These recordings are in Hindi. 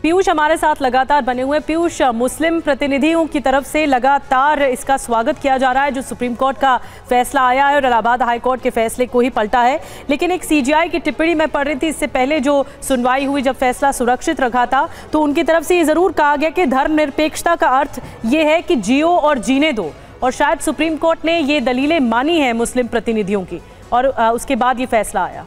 पीयूष हमारे साथ लगातार बने हुए। पीयूष, मुस्लिम प्रतिनिधियों की तरफ से लगातार इसका स्वागत किया जा रहा है जो सुप्रीम कोर्ट का फैसला आया है और इलाहाबाद हाई कोर्ट के फैसले को ही पलटा है। लेकिन एक सीजीआई की टिप्पणी मैं पढ़ रही थी इससे पहले जो सुनवाई हुई, जब फैसला सुरक्षित रखा था, तो उनकी तरफ से ये जरूर कहा गया कि धर्मनिरपेक्षता का अर्थ ये है कि जियो और जीने दो, और शायद सुप्रीम कोर्ट ने ये दलीलें मानी हैं मुस्लिम प्रतिनिधियों की और उसके बाद ये फैसला आया।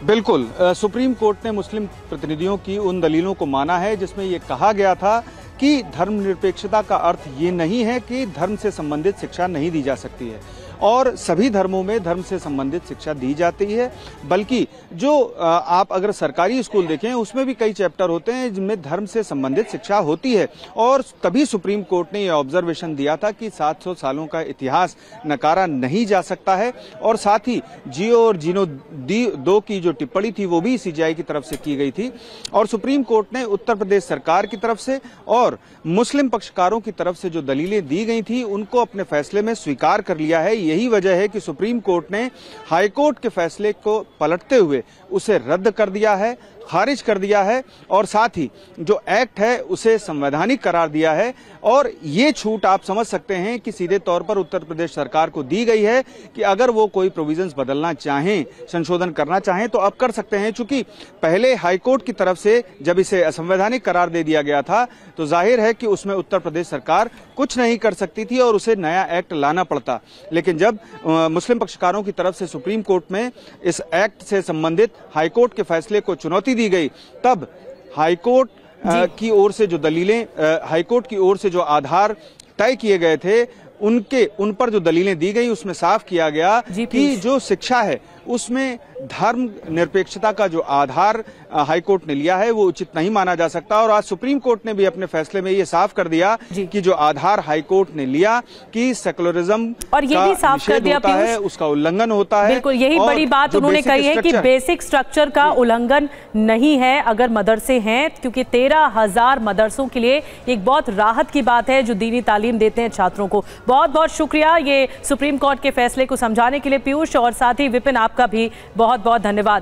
बिल्कुल, सुप्रीम कोर्ट ने मुस्लिम प्रतिनिधियों की उन दलीलों को माना है जिसमें ये कहा गया था कि धर्मनिरपेक्षता का अर्थ ये नहीं है कि धर्म से संबंधित शिक्षा नहीं दी जा सकती है और सभी धर्मों में धर्म से संबंधित शिक्षा दी जाती है। बल्कि जो आप अगर सरकारी स्कूल देखें उसमें भी कई चैप्टर होते हैं जिनमें धर्म से संबंधित शिक्षा होती है। और तभी सुप्रीम कोर्ट ने यह ऑब्जर्वेशन दिया था कि 700 सालों का इतिहास नकारा नहीं जा सकता है। और साथ ही जियो और जीनो दो की जो टिप्पणी थी वो भी सीजीआई की तरफ से की गई थी। और सुप्रीम कोर्ट ने उत्तर प्रदेश सरकार की तरफ से और मुस्लिम पक्षकारों की तरफ से जो दलीलें दी गई थी उनको अपने फैसले में स्वीकार कर लिया है। यही वजह है कि सुप्रीम कोर्ट ने हाई कोर्ट के फैसले को पलटते हुए उसे रद्द कर दिया है, खारिज कर दिया है और साथ ही जो एक्ट है उसे संवैधानिक करार दिया है। और ये छूट आप समझ सकते हैं कि सीधे तौर पर उत्तर प्रदेश सरकार को दी गई है कि अगर वो कोई प्रोविजंस बदलना चाहें, संशोधन करना चाहें तो अब कर सकते हैं। चूंकि पहले हाईकोर्ट की तरफ से जब इसे असंवैधानिक करार दे दिया गया था तो जाहिर है कि उसमें उत्तर प्रदेश सरकार कुछ नहीं कर सकती थी और उसे नया एक्ट लाना पड़ता। लेकिन जब मुस्लिम पक्षकारों की तरफ से सुप्रीम कोर्ट में इस एक्ट से संबंधित हाईकोर्ट के फैसले को चुनौती दी गई, तब हाईकोर्ट की ओर से जो दलीलें, हाईकोर्ट की ओर से जो आधार तय किए गए थे उन पर जो दलीलें दी गई उसमें साफ किया गया कि जो शिक्षा है उसमें धर्म निरपेक्षता का जो आधार हाईकोर्ट ने लिया है वो उचित नहीं माना जा सकता। और आज सुप्रीम कोर्ट ने भी अपने फैसले में ये साफ कर दिया कि जो आधार हाईकोर्ट ने लिया कि सेकुलरिज्म और ये भी साफ कर दिया है, उसका उल्लंघन होता है। बिल्कुल, यही बड़ी बात उन्होंने कही है कि बेसिक स्ट्रक्चर का उल्लंघन नहीं है अगर मदरसे हैं, क्योंकि 13,000 मदरसों के लिए एक बहुत राहत की बात है जो दीनी तालीम देते हैं छात्रों को। बहुत बहुत शुक्रिया ये सुप्रीम कोर्ट के फैसले को समझाने के लिए पीयूष, और साथ ही विपिन आपका भी बहुत बहुत धन्यवाद।